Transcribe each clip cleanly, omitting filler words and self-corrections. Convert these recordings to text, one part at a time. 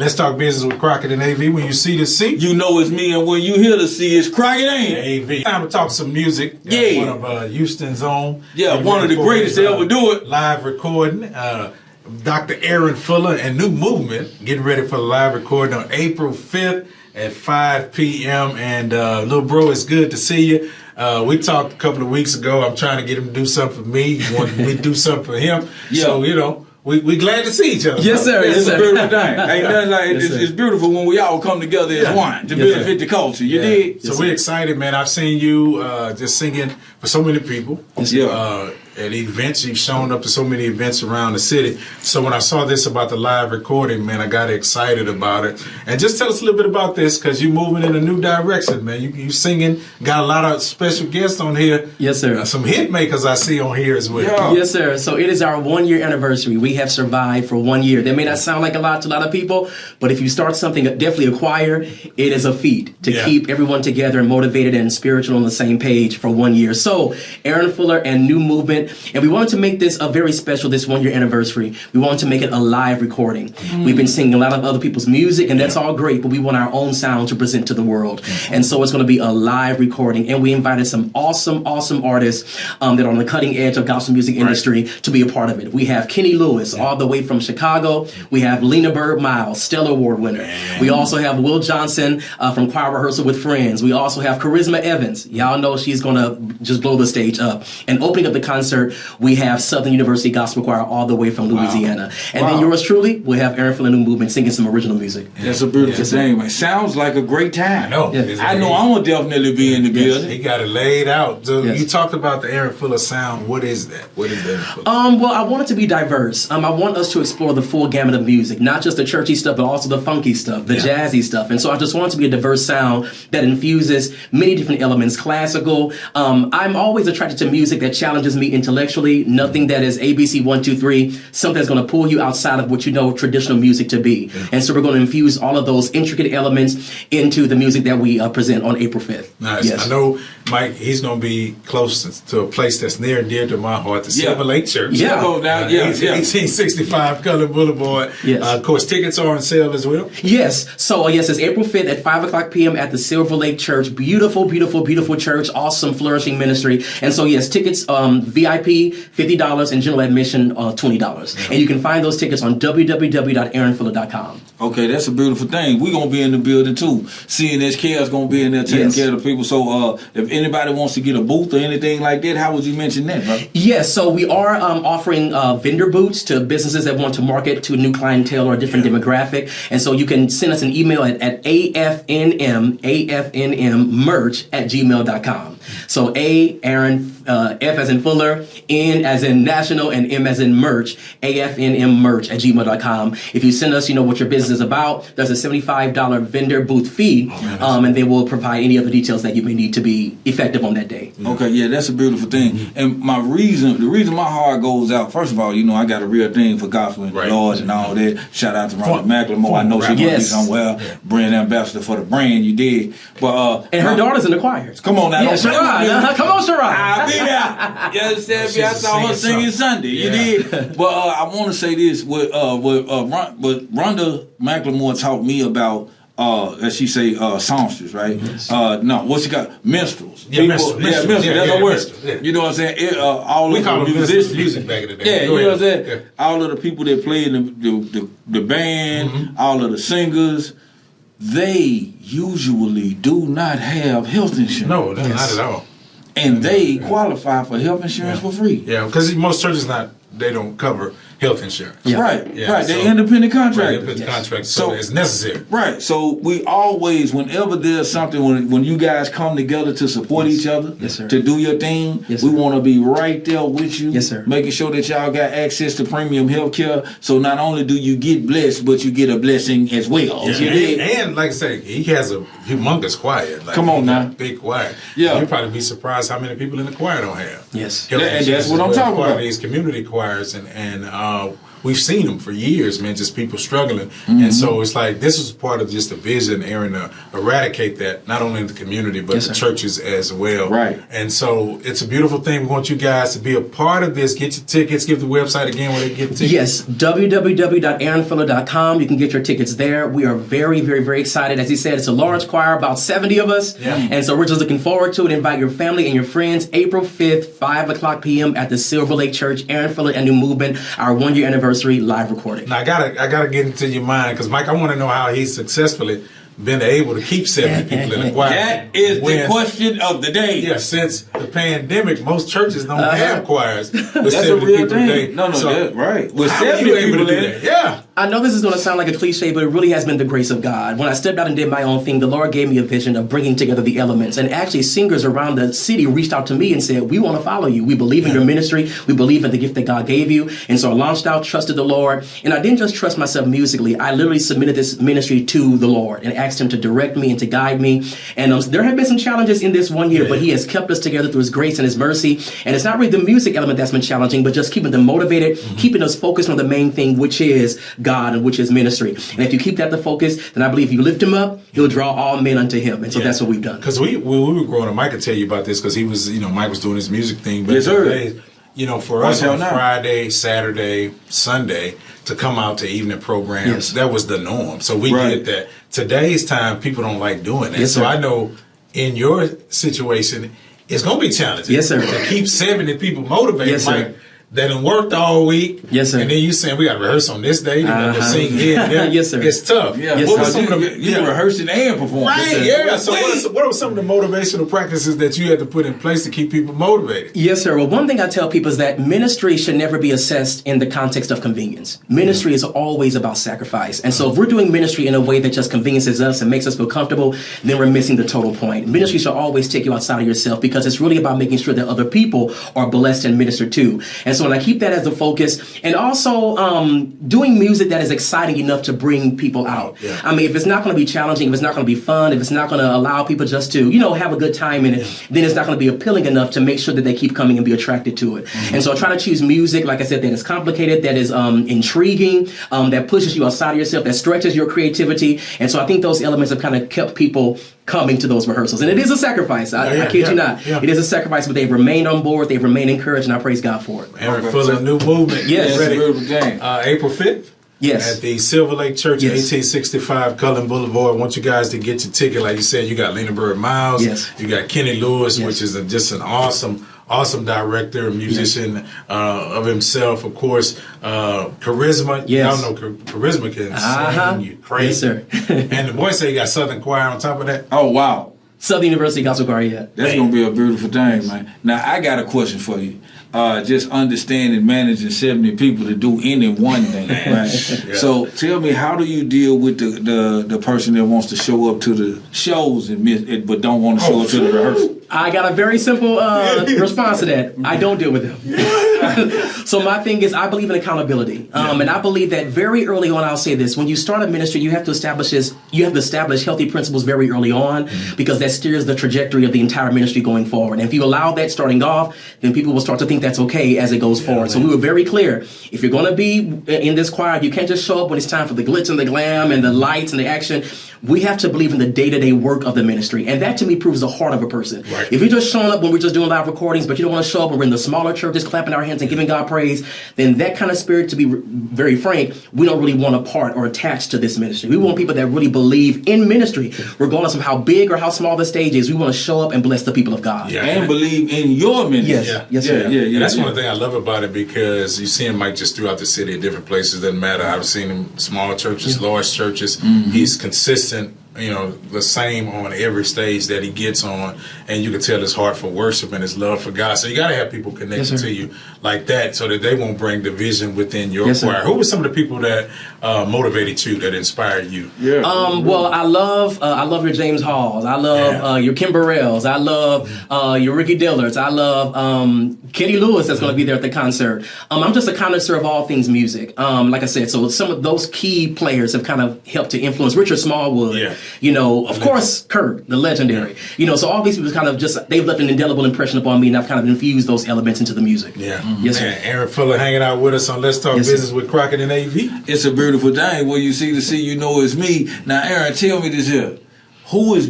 Let's talk business with Crockett and AV. When you see the C, you know it's me, and when you hear the C, it's Crockett and AV. Time to talk some music. Yeah. One of Houston's own. Yeah, one of the greatest to ever do it. Live recording. Dr. Aaron Fuller and New Movement getting ready for the live recording on April 5th at 5 p.m. And little bro, it's good to see you. We talked a couple of weeks ago. I'm trying to get him to do something for me. He wanted me to do something for him. Yeah. So, you know, we glad to see each other. Yes, sir. It's a beautiful thing. Ain't nothing like it. Yes, It's beautiful when we all come together as one to benefit the culture. You did? So we're excited, man. I've seen you just singing for so many people. At events, you've shown up to so many events around the city. So when I saw this about the live recording, man, I got excited about it. And just tell us a little bit about this, because you're moving in a new direction, man. You singing, got a lot of special guests on here. Yes, sir. Some hit makers I see on here as well. Yeah. Yes, sir. So it is our 1 year anniversary. We have survived for 1 year. That may not sound like a lot to a lot of people, but if you start something, definitely acquire, it is a feat to keep everyone together and motivated and spiritual on the same page for 1 year. So Aaron Fuller and New Movement, and we wanted to make this a very special, this 1 year anniversary. We wanted to make it a live recording. We've been singing a lot of other people's music, and that's all great, but we want our own sound to present to the world. And so it's going to be a live recording, and we invited some awesome artists that are on the cutting edge of gospel music industry to be a part of it. We have Kenny Lewis, all the way from Chicago. We have Lena Bird Miles, Stellar Award winner. We also have Will Johnson from Choir Rehearsal with Friends. We also have Charisma Evans. Y'all know she's going to just blow the stage up. And opening up the concert, we have Southern University Gospel Choir all the way from Louisiana. And then yours truly, we have Aaron Fuller New Movement singing some original music. That's a beautiful thing, man. Sounds like a great time. I know. I know I'm going to definitely be in the building. He got it laid out. So you talked about the Aaron Fuller sound. What is that? What is that? Well, I want it to be diverse. I want us to explore the full gamut of music, not just the churchy stuff, but also the funky stuff, the jazzy stuff. And so I just want it to be a diverse sound that infuses many different elements, classical. I'm always attracted to music that challenges me intellectually, nothing that is ABC 1, 2, 3, something that's going to pull you outside of what you know traditional music to be. And so we're going to infuse all of those intricate elements into the music that we present on April 5th. Nice. Yes. I know Mike, he's going to be close to a place that's near and dear to my heart, the Silver Lake Church. 1865 Cullen Boulevard. Yes. Of course, tickets are on sale as well. Yes. So, yes, it's April 5th at 5 o'clock p.m. at the Silver Lake Church. Beautiful, beautiful, beautiful church. Awesome, flourishing ministry. And so, yes, tickets, VIP, $50, and general admission, $20. And you can find those tickets on www.aaronfuller.com. Okay, that's a beautiful thing. We're going to be in the building, too. CNSK is going to be in there taking care of the people. So, if anybody wants to get a booth or anything like that, how would you mention that, bro? Yes, so we are offering vendor booths to businesses that want to market to a new clientele or a different demographic. And so you can send us an email at afnmmerch@gmail.com. So Aaron, F as in Fuller, N as in national, and M as in merch, afnmmerch@gmail.com. If you send us, what your business is about, there's a $75 vendor booth fee, and they will provide any other details that you may need to be effective on that day. Okay, yeah, that's a beautiful thing. And the reason my heart goes out, first of all, I got a real thing for gospel and the Lord and all that. Shout out to Rhonda McLemore. I know she's going to be somewhere. Brand ambassador for the brand, you did. But and her daughter's in the choir. Come on now. Yeah, Sharad. Come on, Sharad. I'll be there. You understand me? I saw her singing Sunday. You did. But I want to say this. What Rhonda McLemore taught me about, as she say, songsters, right? No, what she got? Minstrels. Minstrels. That's a word. You know what I'm saying? All of the musicians. Music back in the day. Yeah, you know what I'm saying? Yeah. All of the people that play in the band, all of the singers, they usually do not have health insurance. No, not at all. And they qualify for health insurance for free. Yeah, because most churches they don't cover health insurance. Yeah. Right. They're independent contractors. So it's necessary. Right. So we always, whenever there's something, when you guys come together to support each other, to do your thing, we want to be right there with you. Yes, sir. Making sure that y'all got access to premium health care. So not only do you get blessed, but you get a blessing as well. Yeah. And like I say, he has a humongous choir. Come on now. Big choir. Yeah. You'll probably be surprised how many people in the choir don't have. Yes. And that's what I'm talking about. These community choirs and we've seen them for years, man, just people struggling. And so it's like, this is part of just the vision, Aaron, to eradicate that, not only in the community, but the churches as well. Right. And so it's a beautiful thing. We want you guys to be a part of this. Get your tickets. Give the website again where they can get the tickets. Yes, www.aaronfuller.com. You can get your tickets there. We are very, very, very excited. As he said, it's a large choir, about 70 of us. Yeah. And so we're just looking forward to it. Invite your family and your friends. April 5th, 5 o'clock p.m. at the Silver Lake Church, Aaron Fuller and New Movement, our 1-year anniversary live recording. Now, I gotta get into your mind, because, Mike, I want to know how he successfully been able to keep 70 people in the choir. That is the question of the day. Yeah, since the pandemic, most churches don't have choirs with That's 70 a real people thing. today. No, that's right. With how are 70 you able people to do in that? it. Yeah. I know this is going to sound like a cliche, but it really has been the grace of God. When I stepped out and did my own thing, the Lord gave me a vision of bringing together the elements. And actually, singers around the city reached out to me and said, we want to follow you. We believe in your ministry. We believe in the gift that God gave you. And so I launched out, trusted the Lord. And I didn't just trust myself musically. I literally submitted this ministry to the Lord and asked him to direct me and to guide me. And there have been some challenges in this 1 year, but he has kept us together through his grace and his mercy. And it's not really the music element that's been challenging, but just keeping them motivated, keeping us focused on the main thing, which is God and which is ministry. And if you keep that the focus, then I believe if you lift him up, he'll draw all men unto him. And so that's what we've done. Because we were growing up, Mike could tell you about this, because he was, Mike was doing his music thing. But yes, sir. Today, for us on Friday, Saturday, Sunday, to come out to evening programs, that was the norm. So we did that. Today's time, people don't like doing that. Yes, so sir. I know in your situation, it's going to be challenging. Yes, sir. To keep 70 people motivated, Yes, sir. Mike. They done worked all week. Yes, sir. And then you saying we got to rehearse on this day. We'll sing here. Yes, sir. It's tough. Yeah, Yes, what sir. was some of the, you rehearsing and performing. Right, yeah. So what are some of the motivational practices that you had to put in place to keep people motivated? Yes, sir. Well, one thing I tell people is that ministry should never be assessed in the context of convenience. Ministry is always about sacrifice. And so if we're doing ministry in a way that just conveniences us and makes us feel comfortable, then we're missing the total point. Ministry should always take you outside of yourself, because it's really about making sure that other people are blessed and ministered to. And so when I keep that as the focus, and also doing music that is exciting enough to bring people out. Yeah. I mean, if it's not going to be challenging, if it's not going to be fun, if it's not going to allow people just to, have a good time in it, then it's not going to be appealing enough to make sure that they keep coming and be attracted to it. And so I try to choose music, like I said, that is complicated, that is intriguing, that pushes you outside of yourself, that stretches your creativity. And so I think those elements have kind of kept people coming to those rehearsals. And it is a sacrifice. I kid you not. Yeah. It is a sacrifice, but they've remained on board. They've remained encouraged, and I praise God for it. Aaron Fuller, New Movement. Yes. Ready. Game. April 5th. Yes. At the Silver Lake Church, Yes. 1865 Cullen Boulevard. I want you guys to get your ticket. Like you said, you got Lena Bird Miles. Yes. You got Kenny Lewis, Yes. which is just an awesome director, musician of himself, of course. Charisma. Yes. Y'all know Charisma can sing. You crazy. Yes, sir. And the boy said you got Southern Choir on top of that. Oh, wow. Southern University Gospel Choir, yeah. That's going to be a beautiful thing, man. Now, I got a question for you. Just understanding managing 70 people to do any one thing, right? Yeah. So tell me, how do you deal with the person that wants to show up to the shows and miss it, but don't want to show up to the rehearsal? I got a very simple response to that. I don't deal with them. So my thing is, I believe in accountability, and I believe that very early on. I'll say this: when you start a ministry, you have to establish healthy principles very early on, because that steers the trajectory of the entire ministry going forward. And if you allow that starting off, then people will start to think that's okay as it goes forward. So we were very clear: if you're going to be in this choir, you can't just show up when it's time for the glitz and the glam and the lights and the action. We have to believe in the day-to-day work of the ministry, and that to me proves the heart of a person. Right. If you're just showing up when we're just doing live recordings, but you don't want to show up when we're in the smaller churches clapping our hands and giving God praise, then that kind of spirit, to be very frank, we don't really want a part or attached to this ministry. We want people that really believe in ministry, regardless of how big or how small the stage is. We want to show up and bless the people of God. Yeah. And believe in your ministry. Yes. Yes, sir. Yeah. That's one thing I love about it, because you see him, Mike, just throughout the city at different places. Doesn't matter. I've seen him small churches, large churches. He's consistent. The same on every stage that he gets on, and you can tell his heart for worship and his love for God. So you got to have people connected to you like that, so that they won't bring division within your choir. Who were some of the people that motivated you, that inspired you? Yeah. Well, I love your James Halls. I love your Kim Burrells. I love your Ricky Dillards. I love Kenny Lewis, that's going to be there at the concert. I'm just a connoisseur of all things music. Like I said, so some of those key players have kind of helped to influence Richard Smallwood. Yeah. Of course, Kurt, the legendary. So all these people kind kind of they've left an indelible impression upon me, and I've kind of infused those elements into the music. Yeah. Yes, sir. Man, Aaron Fuller hanging out with us on Let's Talk Business with Crockett and AV. It's a beautiful thing. Where you see the sea, you know it's me. Now, Aaron, tell me this here. Who is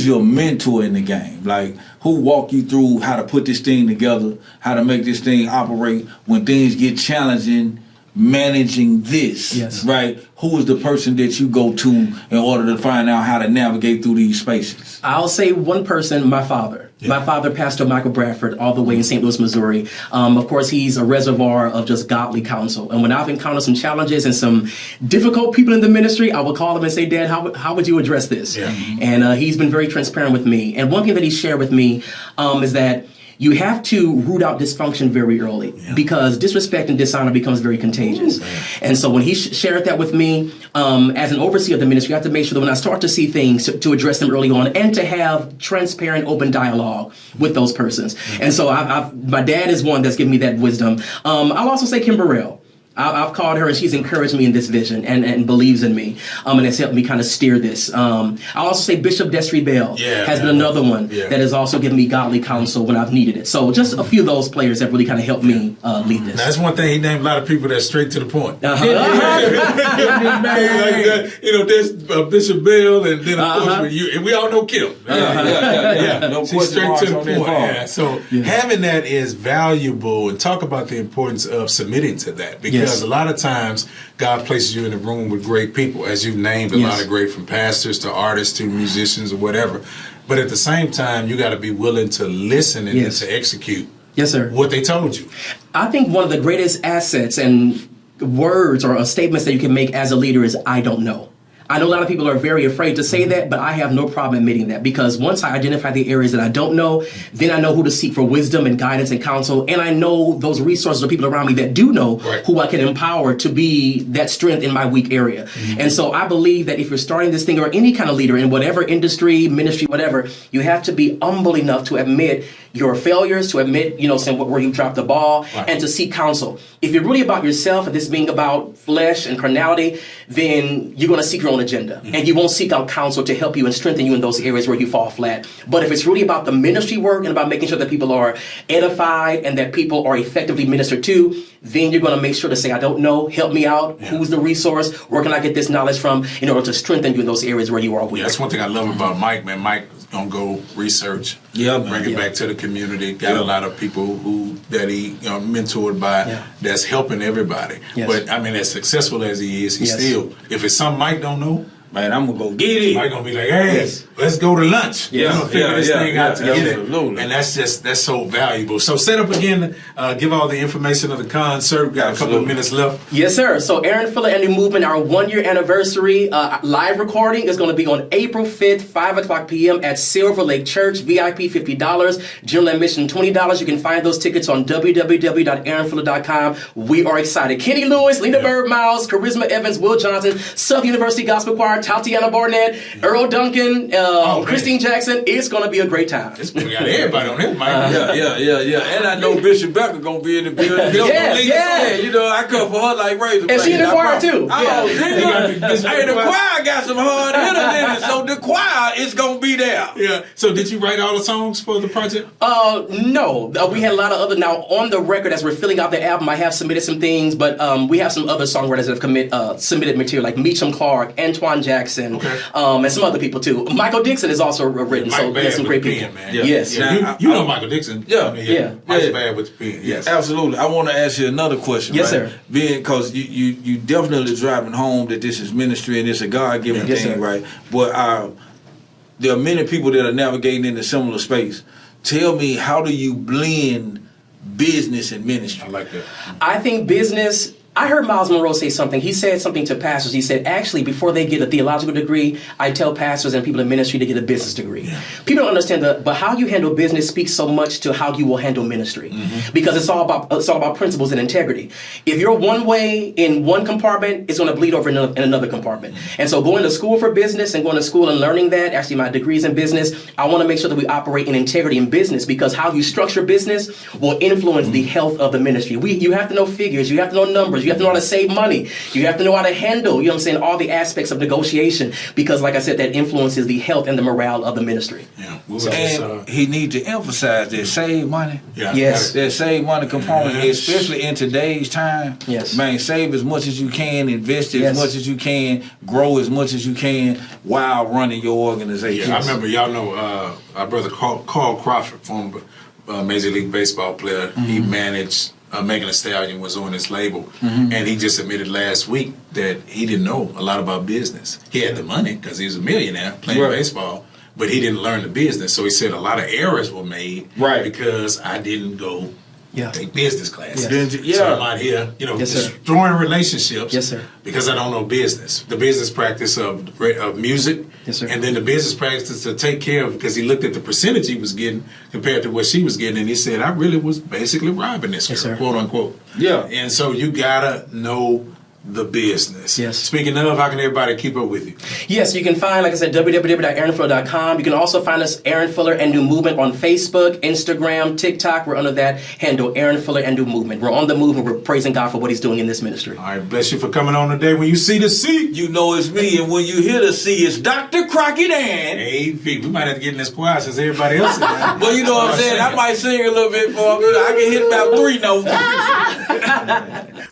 your mentor in the game? Like, who walk you through how to put this thing together, how to make this thing operate when things get challenging, managing this, right? Who is the person that you go to in order to find out how to navigate through these spaces? I'll say one person, my father. Yeah. My father, Pastor Michael Bradford, all the way in St. Louis, Missouri. Of course, he's a reservoir of just godly counsel. And when I've encountered some challenges and some difficult people in the ministry, I will call him and say, Dad, how would you address this? Yeah. And he's been very transparent with me. And one thing that he shared with me is that you have to root out dysfunction very early because disrespect and dishonor becomes very contagious. And so when he shared that with me, as an overseer of the ministry, I have to make sure that when I start to see things, to address them early on and to have transparent, open dialogue with those persons. And so my dad is one that's given me that wisdom. I'll also say Kim Burrell. I've called her and she's encouraged me in this vision and believes in me and has helped me kind of steer this. I'll also say Bishop Desiree Bell has been another one that has also given me godly counsel when I've needed it. So just a few of those players have really kind of helped me lead this. Now, that's one thing he named a lot of people that's straight to the point. There's Bishop Bell and then of course with you, and we all know Kim. No she's straight to the point. Yeah. So having that is valuable, and talk about the importance of submitting to that because a lot of times God places you in a room with great people, as you've named a lot of great, from pastors to artists to musicians or whatever. But at the same time, you got to be willing to listen and then to execute what they told you. I think one of the greatest assets and words or statements that you can make as a leader is, I don't know. I know a lot of people are very afraid to say that, but I have no problem admitting that because once I identify the areas that I don't know, then I know who to seek for wisdom and guidance and counsel, and I know those resources or people around me that do know who I can empower to be that strength in my weak area. And so I believe that if you're starting this thing or any kind of leader in whatever industry, ministry, whatever, you have to be humble enough to admit your failures, to admit, where you dropped the ball, and to seek counsel. If you're really about yourself and this being about flesh and carnality, then you're going to seek your own agenda. And you won't seek out counsel to help you and strengthen you in those areas where you fall flat. But if it's really about the ministry work and about making sure that people are edified and that people are effectively ministered to, then you're going to make sure to say, I don't know, help me out. Who's the resource? Where can I get this knowledge from in order to strengthen you in those areas where you are weak? That's one thing I love about Mike, man. Mike gonna go research, bring it back to the community. Got a lot of people that he mentored by that's helping everybody. But I mean, as successful as he is, he still, if it's something Mike don't know, man, I'm gonna go get it. Mike gonna be like, hey, let's go to lunch. We're gonna figure this thing out together. And that's so valuable. So set up again, give all the information of the concert. Got a couple of minutes left. Yes, sir. So Aaron Fuller and the Movement, our 1-year anniversary live recording is going to be on April 5th, 5:00 p.m. at Silver Lake Church. VIP $50, general admission $20. You can find those tickets on www.aaronfuller.com. We are excited. Kenny Lewis, Lena Bird Miles, Charisma Evans, Will Johnson, Southern University Gospel Choir, Tatiana Barnett, Earl Duncan, Christine Jackson. It's going to be a great time. We got everybody on it, Mike. And I know Bishop Becker going to be in the building. I come for her like razor. And she in the choir too. The choir got some hard hitters in it, so the choir is going to be there. Yeah. So did you write all the songs for the project? No. We had a lot of other, now on the record as we're filling out the album, I have submitted some things, but we have some other songwriters that have submitted material like Meacham Clark, Antoine Jackson, and some other people too. Michael Dixon is also written, so there's some great people. Man. Yes. Now, you know Michael Dixon. Mike's bad with the pen. Yes. Absolutely. I want to ask you another question. Yes, sir. Because you definitely driving home that this is ministry and it's a God-given thing, right? But there are many people that are navigating in a similar space. Tell me, how do you blend business and ministry? I like that. I think business... I heard Miles Monroe say something. He said something to pastors. He said, actually, before they get a theological degree, I tell pastors and people in ministry to get a business degree. Yeah. People don't understand but how you handle business speaks so much to how you will handle ministry. Because it's all about principles and integrity. If you're one way in one compartment, it's going to bleed over in another compartment. And so going to school for business and going to school and learning that, actually my degree's in business, I want to make sure that we operate in integrity in business, because how you structure business will influence the health of the ministry. You have to know figures, you have to know numbers, You have to know how to save money. You have to know how to handle, you know what I'm saying, all the aspects of negotiation, because like I said, that influences the health and the morale of the ministry. Yeah. And he need to emphasize that save money. Yeah. Yes. That save money component, Yes. especially in today's time. Yes. Man, save as much as you can, invest as Yes. much as you can, grow as much as you can while running your organization. Yeah, I remember, y'all know, our brother Carl Crockett, former Major League Baseball player, he managed Megan Thee Stallion, was on his label, and he just admitted last week that he didn't know a lot about business. He had the money because he was a millionaire playing baseball, but he didn't learn the business. So he said a lot of errors were made because I didn't go take business classes. Yes. So I'm out here, Yes, sir. destroying relationships Yes, sir. because I don't know business. The business practice of music, Yes, sir. and then the business practice to take care of, because he looked at the percentage he was getting compared to what she was getting, and he said, I really was basically robbing this girl, sir. quote unquote. Yeah. And so you gotta know the business. Yes. Speaking of, how can everybody keep up with you? Yes, you can find, like I said, www.aaronfuller.com. You can also find us, Aaron Fuller and New Movement, on Facebook, Instagram, TikTok. We're under that handle, Aaron Fuller and New Movement. We're on the move, and we're praising God for what he's doing in this ministry. All right, bless you for coming on today. When you see the C, You know it's me, and when you hear the C, it's Dr. Crockett and... AV. We might have to get in this choir since everybody else is there. Well, you know what I'm saying? I might sing a little bit for him. I can hit about 3 notes.